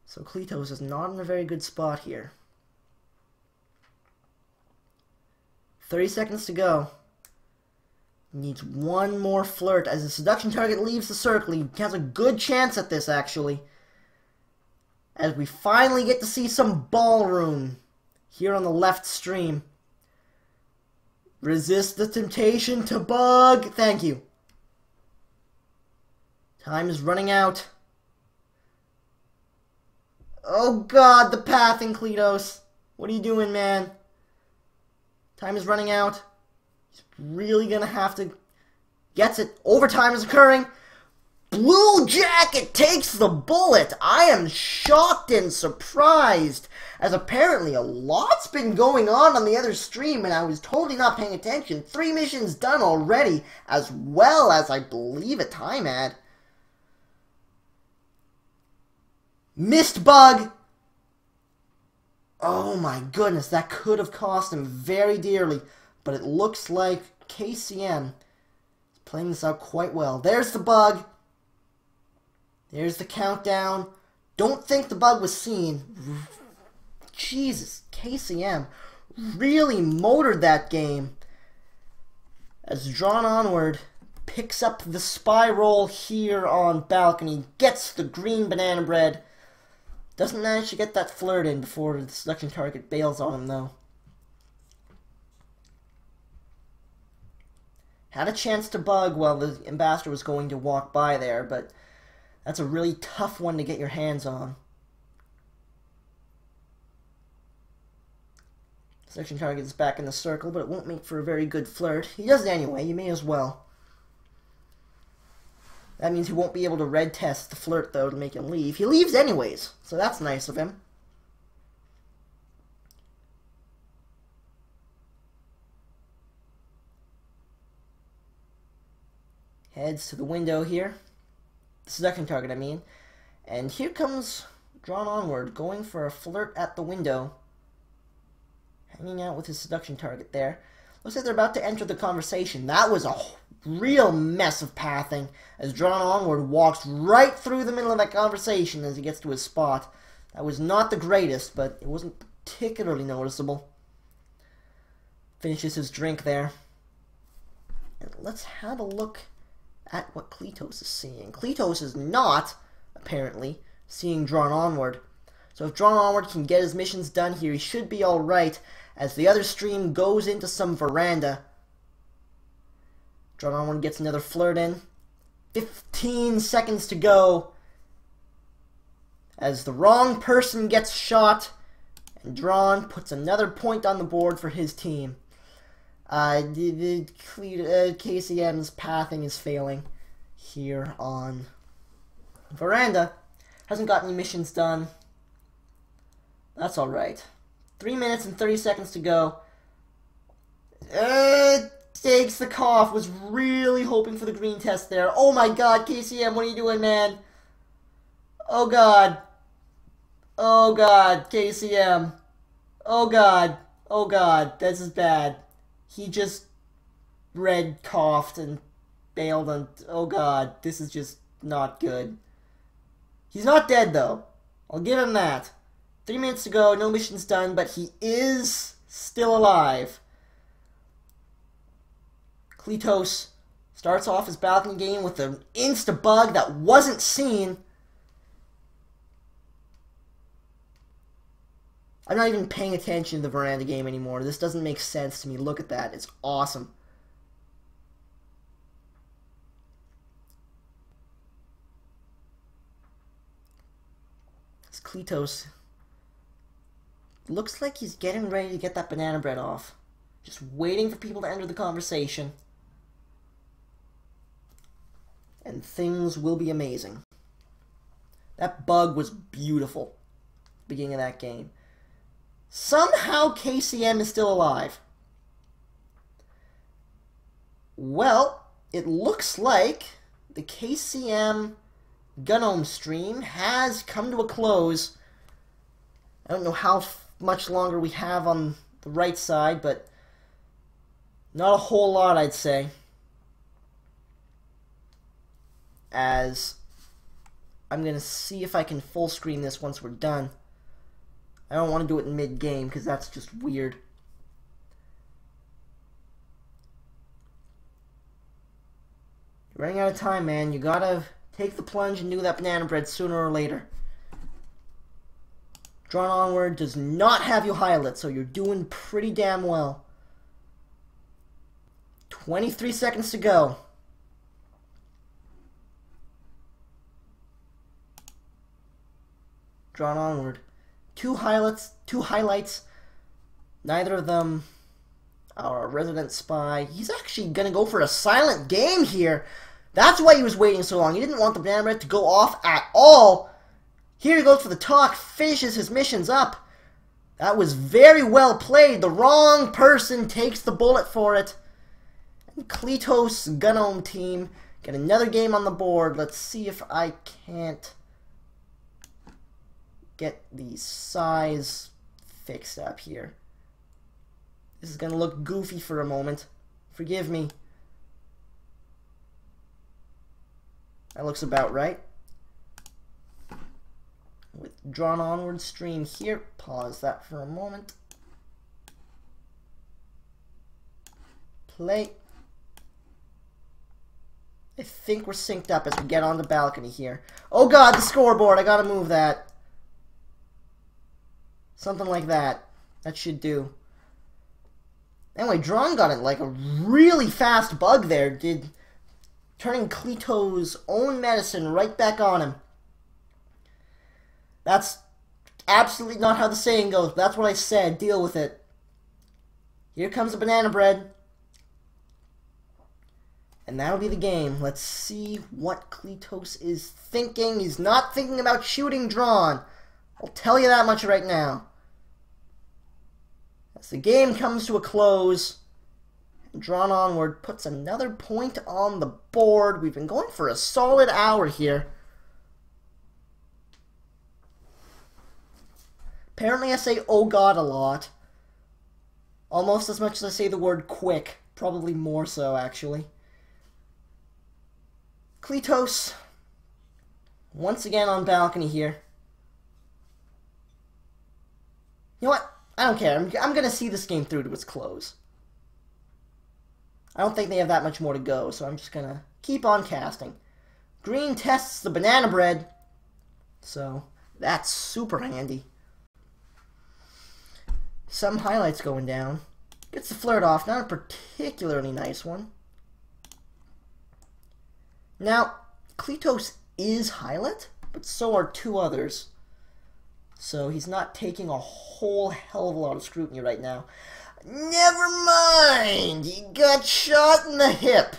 So Cleetose is not in a very good spot here. 30 seconds to go. Needs one more flirt as the seduction target leaves the circle. He has a good chance at this, actually. As we finally get to see some ballroom here on the left stream. Resist the temptation to bug. Thank you. Time is running out. Oh god, the pathing, Cleetose. What are you doing, man? Time is running out. He's really gonna have to... Gets it. Overtime is occurring. Blue Jacket takes the bullet. I am shocked and surprised, as apparently a lot's been going on the other stream, and I was totally not paying attention. 3 missions done already, as well as, I believe, a time ad. Missed bug. Oh my goodness, that could have cost him very dearly. But it looks like KCM is playing this out quite well. There's the bug. There's the countdown. Don't think the bug was seen. Jesus, KCM really motored that game. As Drawn Onward picks up the spy roll here on balcony. Gets the green banana bread. Doesn't manage to get that flirt in before the seduction target bails on him, though. Had a chance to bug while the ambassador was going to walk by there, but that's a really tough one to get your hands on. Seduction target is back in the circle, but it won't make for a very good flirt. He does it anyway, you may as well. That means he won't be able to red test the flirt, though, to make him leave. He leaves anyways, so that's nice of him. Heads to the window here. The seduction target, I mean. And here comes Drawn Onward, going for a flirt at the window. Hanging out with his seduction target there. Looks like they're about to enter the conversation. That was a real mess of pathing, as Drawn Onward walks right through the middle of that conversation as he gets to his spot. That was not the greatest, but it wasn't particularly noticeable. Finishes his drink there. And let's have a look at what Cleetose is seeing. Cleetose is not, apparently, seeing Drawn Onward. So if Drawn Onward can get his missions done here, he should be alright, as the other stream goes into some veranda. Drawn Onward gets another flirt in. 15 seconds to go, as the wrong person gets shot, and Drawn puts another point on the board for his team. KCM's pathing is failing here on veranda. Hasn't got any missions done. That's alright. 3 minutes and 30 seconds to go. Takes the cough. Was really hoping for the green test there. Oh my god, KCM, what are you doing, man? Oh god. Oh god, KCM. Oh god. Oh god, this is bad. He just red coughed and bailed on... Oh god, this is just not good. He's not dead though. I'll give him that. 3 minutes to go, no missions done, but he is still alive. Cleetose starts off his balcony game with an insta-bug that wasn't seen. I'm not even paying attention to the veranda game anymore. This doesn't make sense to me. Look at that. It's awesome. This Cleetose looks like he's getting ready to get that banana bread off. Just waiting for people to enter the conversation. And things will be amazing. That bug was beautiful. Beginning of that game. Somehow KCM is still alive. Well, it looks like the KCM Gun0m stream has come to a close. I don't know how much longer we have on the right side, but not a whole lot, I'd say. As I'm going to see if I can full screen this once we're done. I don't want to do it in mid-game because that's just weird. You're running out of time, man. You gotta take the plunge and do that banana bread sooner or later. Drawn Onward does not have you highlight, so you're doing pretty damn well. 23 seconds to go. Drawn Onward. Two highlights. Neither of them are a resident spy. He's actually going to go for a silent game here. That's why he was waiting so long. He didn't want the banana bread to go off at all. Here he goes for the talk, finishes his missions up. That was very well played. The wrong person takes the bullet for it. And Cleetose Gun0m team get another game on the board. Let's see if I can't get the size fixed up here. This is going to look goofy for a moment. Forgive me. That looks about right. With Drawn Onward stream here. Pause that for a moment. Play. I think we're synced up as we get on the balcony here. Oh god, the scoreboard! I gotta move that. Something like that. That should do. Anyway, Drawn got it like a really fast bug there. Turning Cleetose's own medicine right back on him. That's absolutely not how the saying goes. That's what I said. Deal with it. Here comes the banana bread. And that'll be the game. Let's see what Cleetose is thinking. He's not thinking about shooting Drawn. I'll tell you that much right now. As the game comes to a close, Drawn Onward puts another point on the board. We've been going for a solid hour here. Apparently I say "oh god" a lot. Almost as much as I say the word "quick." Probably more so, actually. Cleetose, once again on balcony here. You know what? I don't care. I'm going to see this game through to its close. I don't think they have that much more to go, so I'm just going to keep on casting. Green tests the banana bread, so that's super handy. Some highlights going down. Gets the flirt off, not a particularly nice one. Now, Cleetose is highlight, but so are two others. So he's not taking a whole hell of a lot of scrutiny right now. Never mind! He got shot in the hip.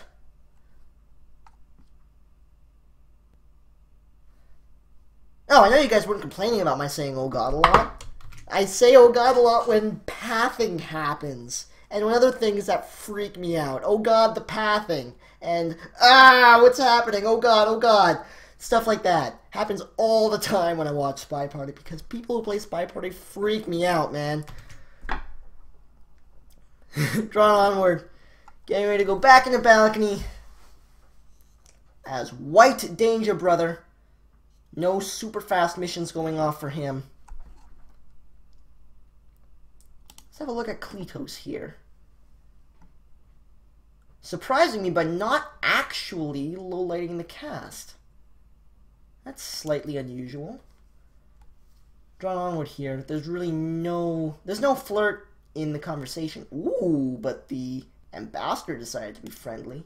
Oh, I know you guys weren't complaining about my saying "oh god" a lot. I say "oh god" a lot when pathing happens. And when other things that freak me out. Oh god, the pathing. And, what's happening? Oh god, oh god. Stuff like that. Happens all the time when I watch Spy Party. Because people who play Spy Party freak me out, man. Drawn Onward. Getting ready to go back in the balcony. As White Danger Brother. No super fast missions going off for him. Let's have a look at Cleetose here. Surprising me by not actually low-lighting the cast. That's slightly unusual. Drawn Onward here. There's really there's no flirt in the conversation. Ooh, but the ambassador decided to be friendly.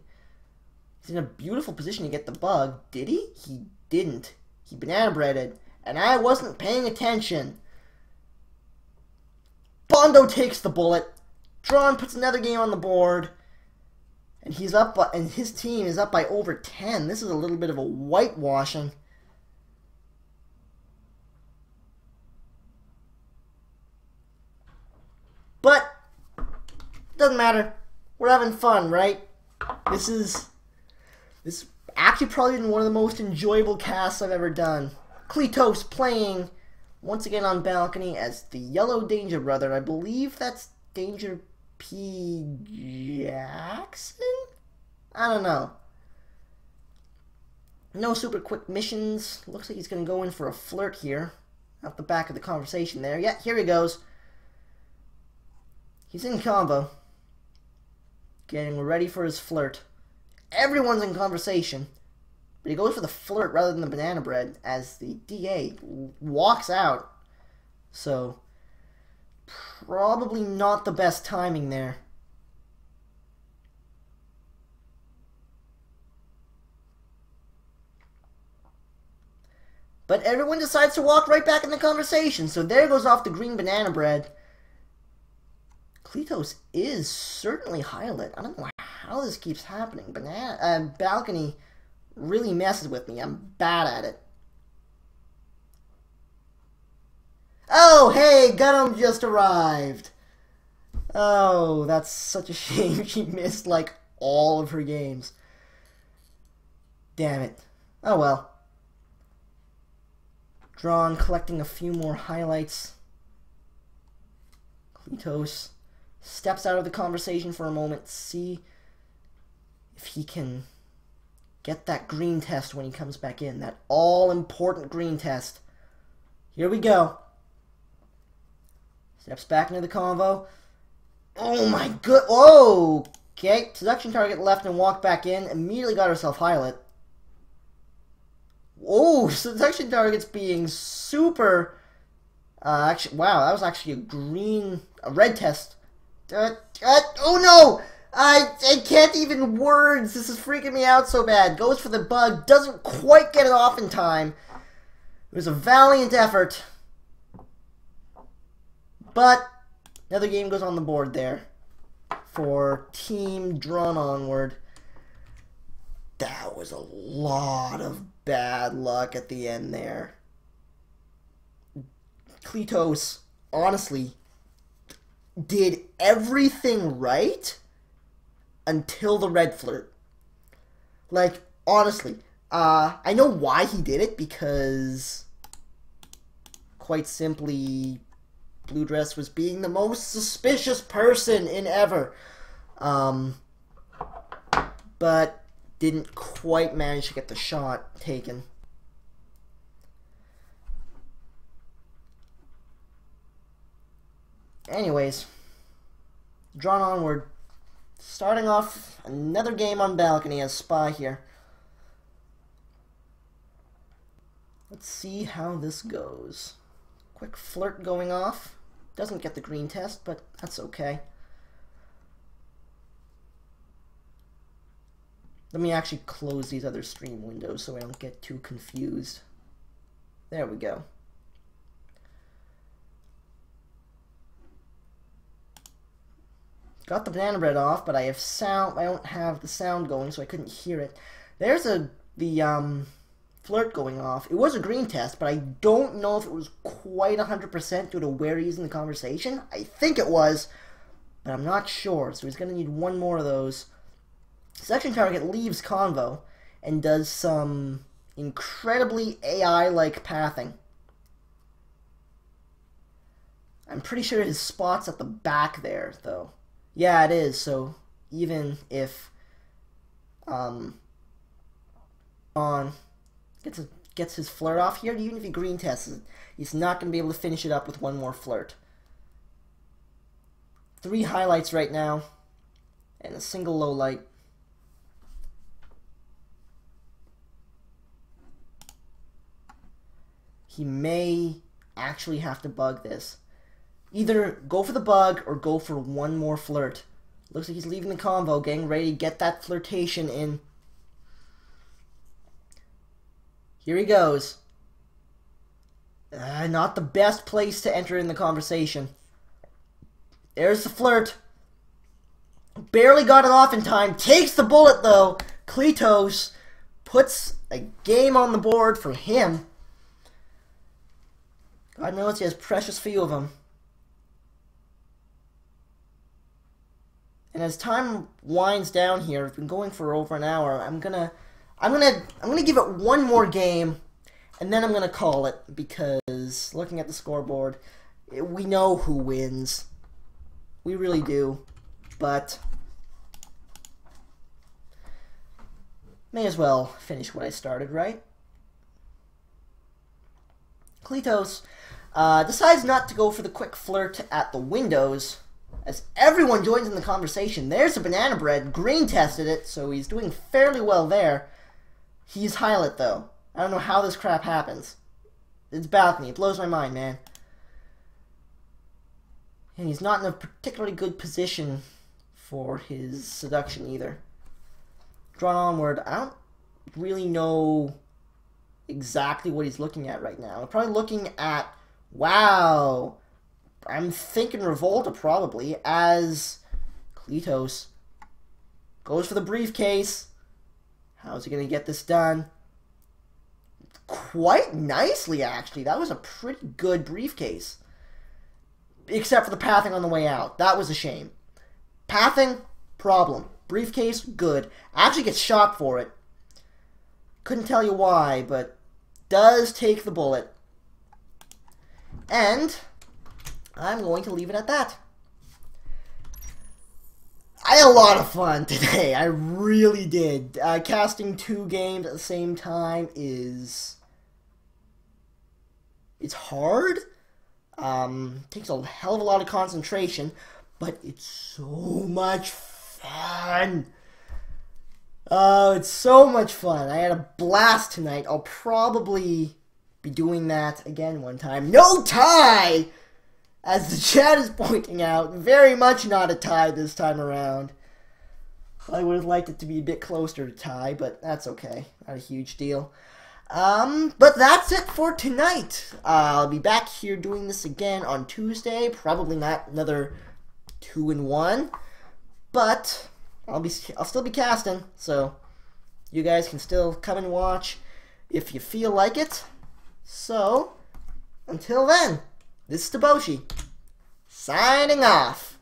He's in a beautiful position to get the bug. Did he? He didn't. He banana breaded, and I wasn't paying attention. Bondo takes the bullet. Drawn puts another game on the board. And he's up, and his team is up by over 10. This is a little bit of a whitewashing. But doesn't matter. We're having fun, right? This actually probably been one of the most enjoyable casts I've ever done. Cleetose playing once again on balcony as the Yellow Danger Brother. I believe that's Danger P. Jackson? I don't know. No super quick missions. Looks like he's going to go in for a flirt here. Out the back of the conversation there. Yeah, here he goes. He's in combo. Getting ready for his flirt. Everyone's in conversation. But he goes for the flirt rather than the banana bread as the DA walks out. So, probably not the best timing there. But everyone decides to walk right back in the conversation. So there goes off the green banana bread. Cleetose is certainly highlight. I don't know how this keeps happening. Balcony really messes with me. I'm bad at it. Oh, hey, Gun0m just arrived. Oh, that's such a shame. She missed, like, all of her games. Damn it. Oh, well. Drawn, collecting a few more highlights. Cleetose steps out of the conversation for a moment. See if he can get that green test when he comes back in. That all-important green test. Here we go. Steps back into the convo. Oh my good. Oh! Okay. Seduction target left and walked back in. Immediately got herself highlight. Oh, seduction target's being super. Actually, wow, that was actually a red test. Oh no! I can't even words. This is freaking me out so bad. Goes for the bug, doesn't quite get it off in time. It was a valiant effort. But another game goes on the board there for Team Drawn Onward. That was a lot of bad luck at the end there. Cleetose, honestly, did everything right until the red flirt. Like, honestly, I know why he did it, because quite simply, Blue Dress was being the most suspicious person in ever. But didn't quite manage to get the shot taken. Anyways, drawn onward. Starting off another game on balcony as Spy here. Let's see how this goes. Quick flirt going off. Doesn't get the green test, but that's okay. Let me actually close these other stream windows so I don't get too confused. There we go. Got the banana bread off, but I have sound. I don't have the sound going, so I couldn't hear it. There's the flirt going off. It was a green test, but I don't know if it was quite 100% due to where he's in the conversation. I think it was, but I'm not sure. So he's going to need one more of those. Section target leaves convo and does some incredibly AI-like pathing. I'm pretty sure his spot's at the back there, though. Yeah, it is. So even if on gets his flirt off here, even if he green tests it, he's not going to be able to finish it up with one more flirt. 3 highlights right now, and a single low light. He may actually have to bug this. Either go for the bug or go for one more flirt. Looks like he's leaving the convo, getting ready to get that flirtation in. Here he goes. Not the best place to enter in the conversation. There's the flirt. Barely got it off in time. Takes the bullet, though. Cleetose puts a game on the board for him. God knows he has precious few of them. And as time winds down here, I've been going for over an hour. I'm gonna give it one more game, and then I'm gonna call it, because looking at the scoreboard, we know who wins. We really do, but may as well finish what I started, right? Cleetose decides not to go for the quick flirt at the windows, as everyone joins in the conversation. There's a banana bread. Green tested it, so he's doing fairly well there. He's highlight, though. I don't know how this crap happens. It's balcony. It blows my mind, man. And he's not in a particularly good position for his seduction, either. Drawn onward. I don't really know exactly what he's looking at right now. I'm probably looking at, wow, I'm thinking Revolta probably, as Cleetose goes for the briefcase. How's he going to get this done? Quite nicely, actually. That was a pretty good briefcase. Except for the pathing on the way out. That was a shame. Pathing, problem. Briefcase, good. Actually gets shot for it. Couldn't tell you why, but does take the bullet. And I'm going to leave it at that. I had a lot of fun today. I really did. Casting 2 games at the same time is... it's hard. Takes a hell of a lot of concentration, but it's so much fun. Oh, it's so much fun. I had a blast tonight. I'll probably be doing that again one time. No tie! As the chat is pointing out, very much not a tie this time around. I would have liked it to be a bit closer to tie, but that's okay. Not a huge deal. But that's it for tonight. I'll be back here doing this again on Tuesday. Probably not another 2-in-1, but I'll still be casting, so you guys can still come and watch if you feel like it. So, until then, this is Taboshi, signing off.